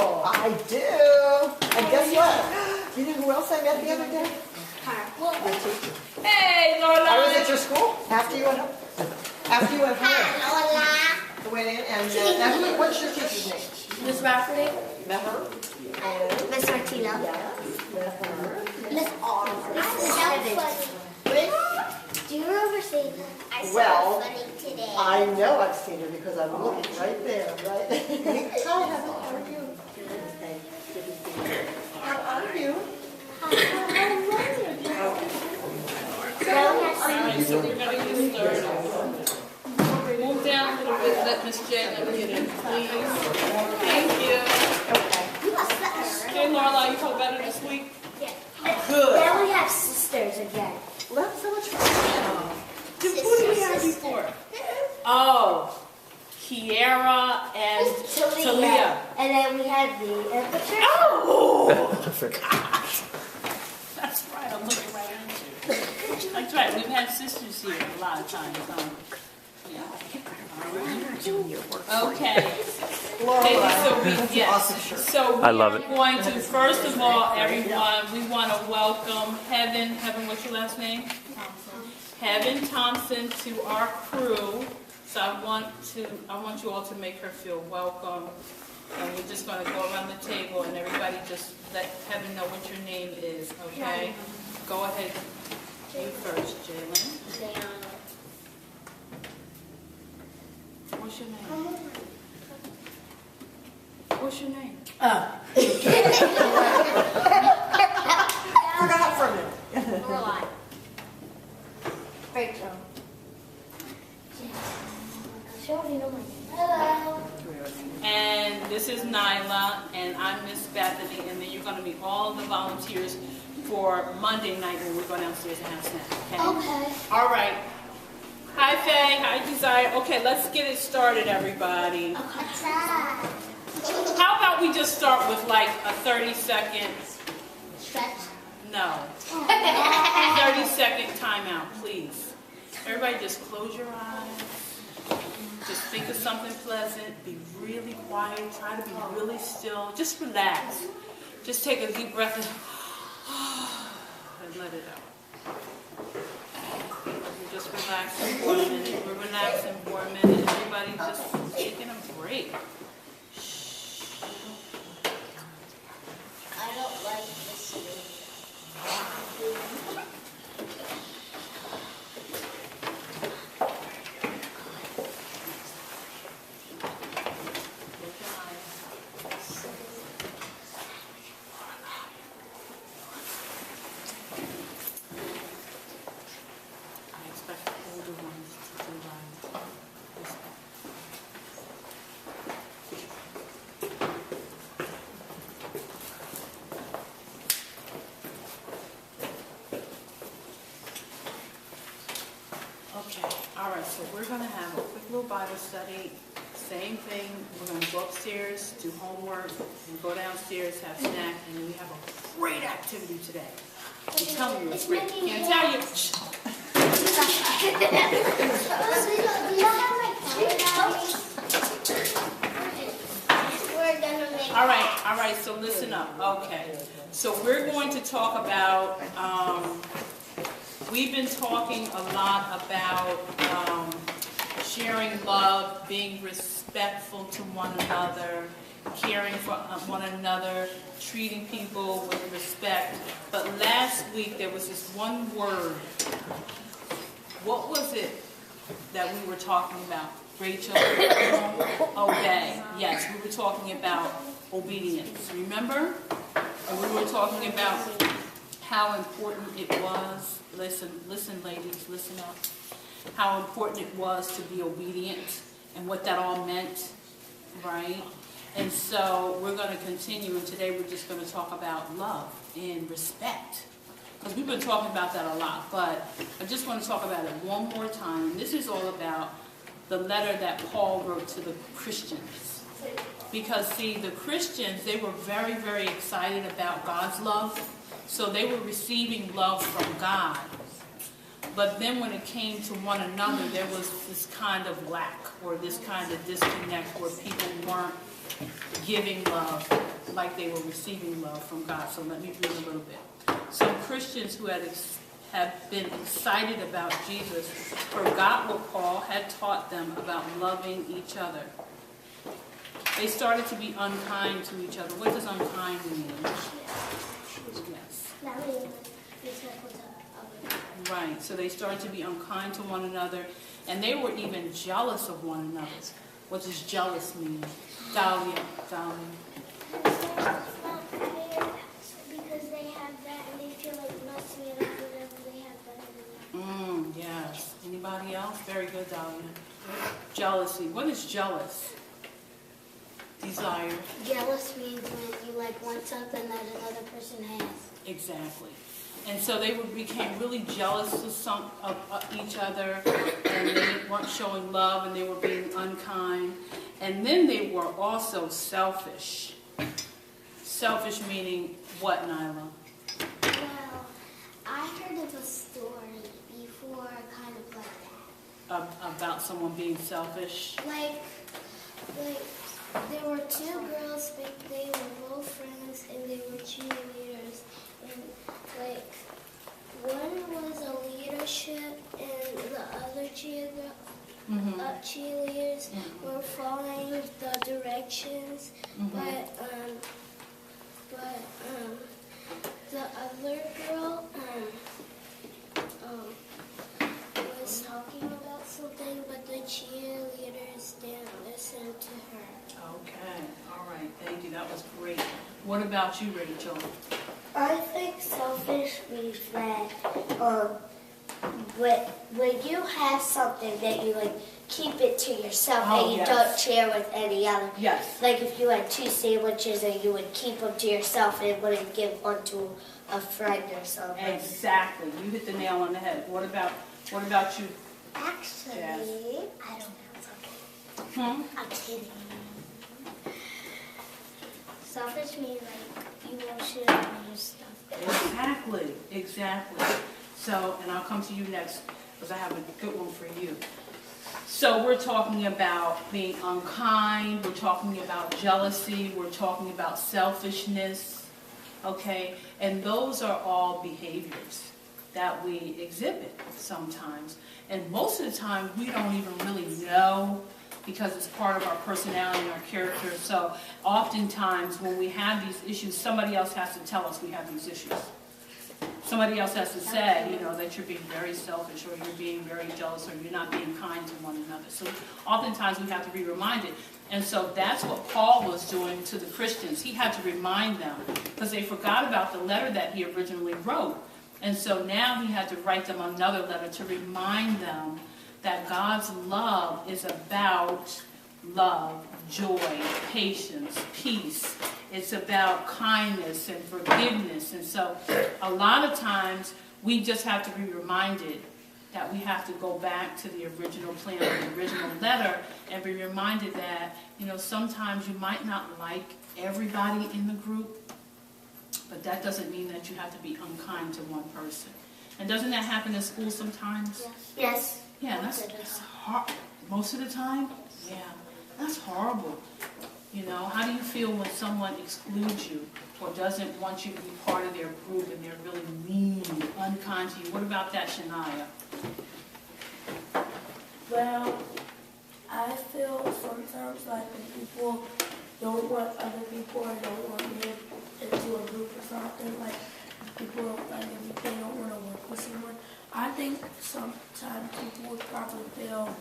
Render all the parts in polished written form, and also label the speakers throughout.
Speaker 1: I do. And guess what? You know who else I met the other day? Your teacher.
Speaker 2: Hey, Lola.
Speaker 1: I was at your school after you went home. After you went home. I went in and now what's your teacher's name?
Speaker 2: Miss Rafferty.
Speaker 1: Met her. And
Speaker 3: Miss Martina.
Speaker 1: met her.
Speaker 3: Miss R. Do you remember seeing her? I saw
Speaker 1: Well,
Speaker 3: her funny today.
Speaker 1: I know I've seen her because I'm looking right there, right? Hi, Heather. How are you? Good. Good to see you. How are you?
Speaker 2: Alright, so we're going to get started. Move down a little bit, let Miss Jalen get in, please. Thank you. Okay, Marla, you feel better this week? Good.
Speaker 3: Now we have sisters again.
Speaker 1: Well, that's so much fun.
Speaker 2: Who did we have before? Oh, Kiara and Talia.
Speaker 3: And then we had the Patricia.
Speaker 2: Oh! Gosh. That's right, I'm looking right at you. That's right, we've had sisters here a lot of times. Yeah. Okay. So
Speaker 4: I love it.
Speaker 2: we're going to, first of all, everyone, we want to welcome Heaven. Heaven, what's your last name? Heaven Thompson to our crew. So I want you all to make her feel welcome. And we're just going to go around the table and everybody just let Heaven know what your name is, okay? Go ahead. You first, Jalen. What's your name? What's your name?
Speaker 1: Forgot for a minute.
Speaker 3: Rachel. She already know my name. Hello.
Speaker 2: And this is Nyla, and I'm Miss Bethany, and then you're going to meet all the volunteers for Monday night when we go downstairs and have snacks, okay?
Speaker 3: Okay.
Speaker 2: All right. Hi, Faye. Hi, Desire. Okay, let's get it started, everybody.
Speaker 3: What's that?
Speaker 2: How about we just start with like a 30-second,
Speaker 3: Stretch.
Speaker 2: no, 30-second timeout, please. Everybody just close your eyes. Just think of something pleasant. Be really quiet. Try to be really still. Just relax. Just take a deep breath and let it out. We're just relaxing for a minute. We're relaxing for a minute. Everybody just taking a break.
Speaker 3: I don't like this movie.
Speaker 2: I expect the older ones to do this. Okay, all right, so we're going to have a quick little Bible study. Same thing, we're going to go upstairs, do homework, and go downstairs, have snack, and then we have a great activity today. I'm telling you, it's great. Can't tell you. Shh. All right, so listen up. Okay, so we're going to talk about, we've been talking a lot about sharing love, being respectful to one another, caring for one another, treating people with respect. But last week there was this one word. What was it that we were talking about? Rachel? Obey. Yes, we were talking about obedience. Remember? And we were talking about how important it was. Listen, ladies, listen up. How important it was to be obedient and what that all meant, right? And so we're going to continue, and today we're just going to talk about love and respect. Because we've been talking about that a lot, but I just want to talk about it one more time. And this is all about the letter that Paul wrote to the Christians. Because, see, the Christians, they were very, very excited about God's love. So they were receiving love from God. But then when it came to one another, there was this kind of lack or this kind of disconnect where people weren't giving love like they were receiving love from God. So let me read a little bit. Some Christians who have been excited about Jesus forgot what Paul had taught them about loving each other. They started to be unkind to each other. What does unkind mean? Yes. Right, so they started to be unkind to one another, and they were even jealous of one another. What does jealous mean? Dahlia.
Speaker 3: It's not fair because they have that and they feel like must be able whatever they have better than that.
Speaker 2: Yes. Anybody else? Very good, Dahlia. Jealousy. What is jealous? Desire.
Speaker 3: Jealous means when you like want something that another person has.
Speaker 2: Exactly. And so they became really jealous of each other, and they weren't showing love, and they were being unkind. And then they were also selfish. Selfish meaning what, Nyla?
Speaker 3: Well, I heard of a story before kind of like that.
Speaker 2: About someone being selfish?
Speaker 3: Like there were two girls, but they were both friends and they were cheerleaders. And like one was a leadership and the other cheerleaders were following the directions, but the other girl was talking about something, but the cheerleaders didn't listen to her.
Speaker 2: Okay, all right, thank you, that was great. What about you, Rachel?
Speaker 4: I think selfish means that when you have something that you like, keep it to yourself and you don't share with any other.
Speaker 2: Yes.
Speaker 4: Like if you had 2 sandwiches and you would keep them to yourself and wouldn't give one to a friend or something.
Speaker 2: Exactly, you hit the nail on the head. What about you?
Speaker 3: Actually,
Speaker 2: Yes.
Speaker 3: I don't know. I'm kidding. Selfish means like you won't share your stuff.
Speaker 2: Exactly. So, and I'll come to you next because I have a good one for you. So we're talking about being unkind, we're talking about jealousy, we're talking about selfishness, okay? And those are all behaviors that we exhibit sometimes. And most of the time, we don't even really know because it's part of our personality and our character. So oftentimes, when we have these issues, somebody else has to tell us we have these issues. Somebody else has to say, you know, that you're being very selfish or you're being very jealous or you're not being kind to one another. So oftentimes we have to be reminded. And so that's what Paul was doing to the Christians. He had to remind them because they forgot about the letter that he originally wrote. And so now he had to write them another letter to remind them that God's love is about love, joy, patience, peace. It's about kindness and forgiveness. And so a lot of times we just have to be reminded that we have to go back to the original plan, the original letter, and be reminded that, you know, sometimes you might not like everybody in the group, but that doesn't mean that you have to be unkind to one person. And doesn't that happen in school sometimes?
Speaker 3: Yes.
Speaker 2: Yeah, that's hard. Most of the time? Yeah, that's horrible. You know, how do you feel when someone excludes you or doesn't want you to be part of their group and they're really mean, unkind to you? What about that, Shania?
Speaker 5: Well, I feel sometimes like when people don't want other people or don't want me into a group or something, like people, like if they don't want to work with someone, I think sometimes people would probably feel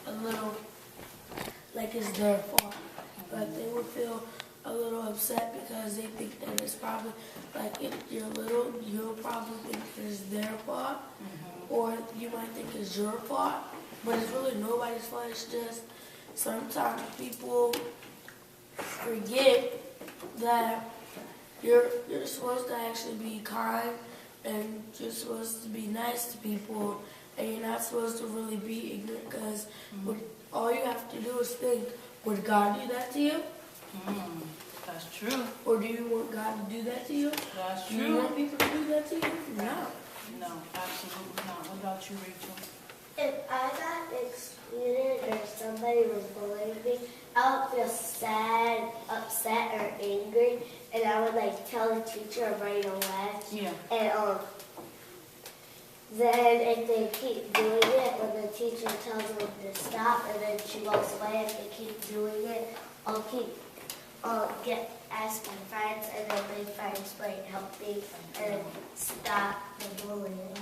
Speaker 5: a little like it's their fault. Like they would feel a little upset because they think that it's probably, like if you're little, you'll probably think it's their fault, or you might think it's your fault, but it's really nobody's fault. It's just sometimes people forget that you're supposed to actually be kind and you're supposed to be nice to people, and you're not supposed to really be ignorant because all you have to do is think, would God do that to you?
Speaker 2: That's true.
Speaker 5: Or do you want God to do that to you?
Speaker 2: That's
Speaker 5: Do you
Speaker 2: true.
Speaker 5: want people to do that to you? No.
Speaker 2: No, absolutely not. What about you, Rachel?
Speaker 4: If I got excluded or somebody was bullying me, I would feel sad, upset, or angry, and I would like tell the teacher right away.
Speaker 2: Yeah.
Speaker 4: And then if they keep doing it, when the teacher tells them to stop, and then she walks away, if they keep doing it, I'll ask my friends, and then my friends might help me and stop the bullying.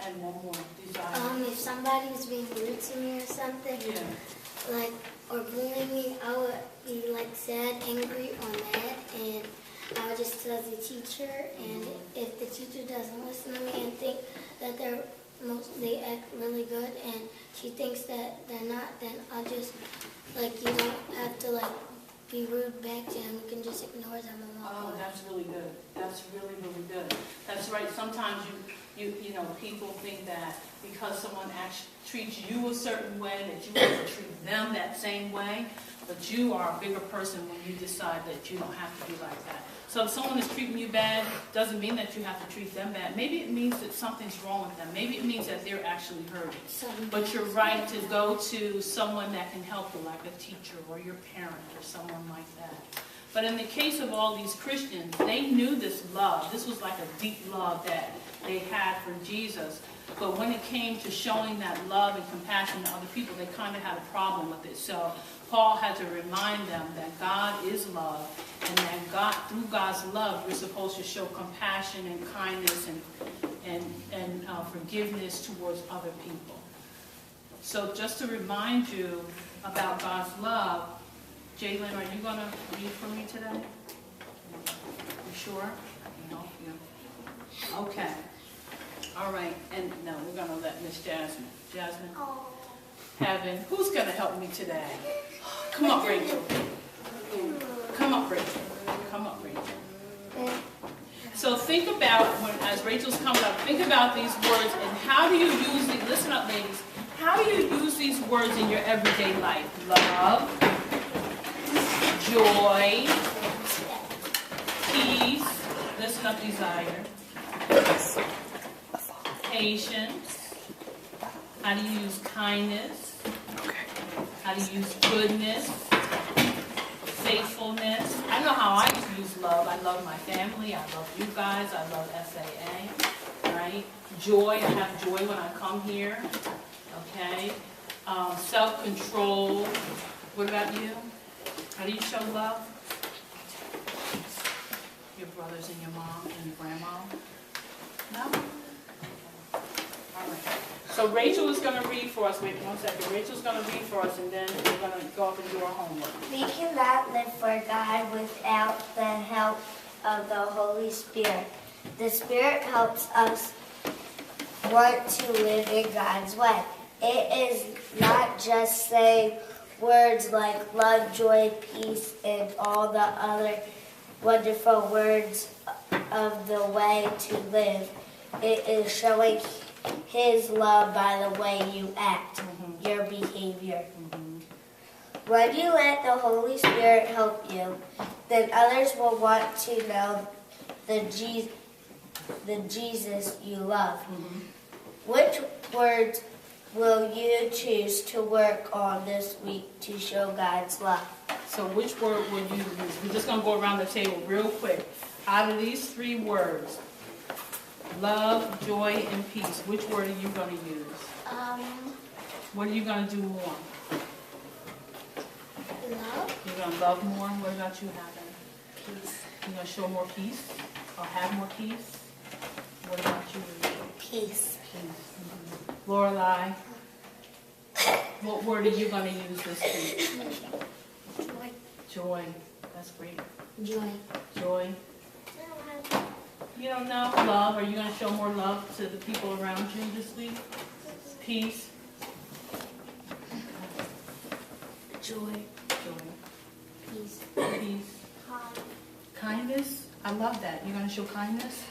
Speaker 2: And one more desire.
Speaker 3: If somebody's being rude to me or something,
Speaker 2: Yeah.
Speaker 3: like, or bullying me, I would be like sad, angry, or mad, and I would just tell the teacher, and if the teacher doesn't listen to me and think that they act really good, and she thinks that they're not, then I'll just, like, you don't have to, like, be rude back to them. You can just ignore them and walk
Speaker 2: Oh,
Speaker 3: away.
Speaker 2: that's really good. That's really, really good. That's right. Sometimes you know, people think that because someone actually treats you a certain way, that you have to treat them that same way. But you are a bigger person when you decide that you don't have to be like that. So if someone is treating you bad, doesn't mean that you have to treat them bad. Maybe it means that something's wrong with them. Maybe it means that they're actually hurting. But you're right to go to someone that can help you, like a teacher or your parent or someone like that. But in the case of all these Christians, they knew this love. This was like a deep love that they had for Jesus. But when it came to showing that love and compassion to other people, they kind of had a problem with it. So Paul had to remind them that God is love, and that God, through God's love, we're supposed to show compassion and kindness and forgiveness towards other people. So just to remind you about God's love, Jalen, are you going to read for me today? You sure? I can help you. Okay. All right. And no, we're going to let Miss Jasmine. Jasmine? Heaven. Who's going to help me today? Come up, Rachel. Come up, Rachel. Come up, Rachel. So think about, as Rachel's coming up, think about these words and how do you use these, listen up ladies, how do you use these words in your everyday life? Love, joy, peace, listen up, desire, patience, how do you use kindness, how do you use goodness, faithfulness. I know how I use love. I love my family. I love you guys. I love SAA, right? Joy. I have joy when I come here, okay? Self-control. What about you? How do you show love? Your brothers and your mom and your grandma? No? All right. So Rachel is going to read for us. Wait 1 second. Rachel's going to read for us, and then we're going to go up and do our homework.
Speaker 4: We cannot live for God without the help of the Holy Spirit. The Spirit helps us want to live in God's way. It is not just saying words like love, joy, peace, and all the other wonderful words of the way to live. It is showing His love by the way you act, your behavior. When you let the Holy Spirit help you, then others will want to know the Jesus you love. Which words will you choose to work on this week to show God's love?
Speaker 2: So which word would you use? We're just going to go around the table real quick. Out of these 3 words, love, joy, and peace, which word are you going to use? What are you going to do more?
Speaker 3: Love.
Speaker 2: You're going to love more? What about you, Heaven? Peace. You're going to show more peace? Or have more peace? What about you?
Speaker 4: Peace.
Speaker 2: Peace. Lorelei, what word are you going to use this week?
Speaker 3: Joy.
Speaker 2: Joy. That's great.
Speaker 3: Joy.
Speaker 2: Joy. You don't know? Love. Are you going to show more love to the people around you this week? Peace.
Speaker 3: Joy.
Speaker 2: Joy.
Speaker 3: Peace.
Speaker 2: Peace. Kindness. I love that. You're going to show kindness?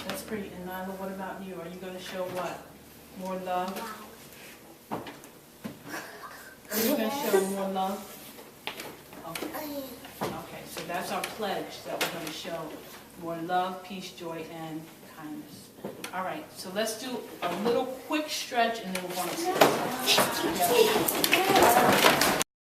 Speaker 2: That's great. And Nyla, what about you? Are you going to show what? More love? Are you going to show more love? Okay. Okay, so that's our pledge that we're going to show more love, peace, joy, and kindness. All right, so let's do a little quick stretch and then we're going to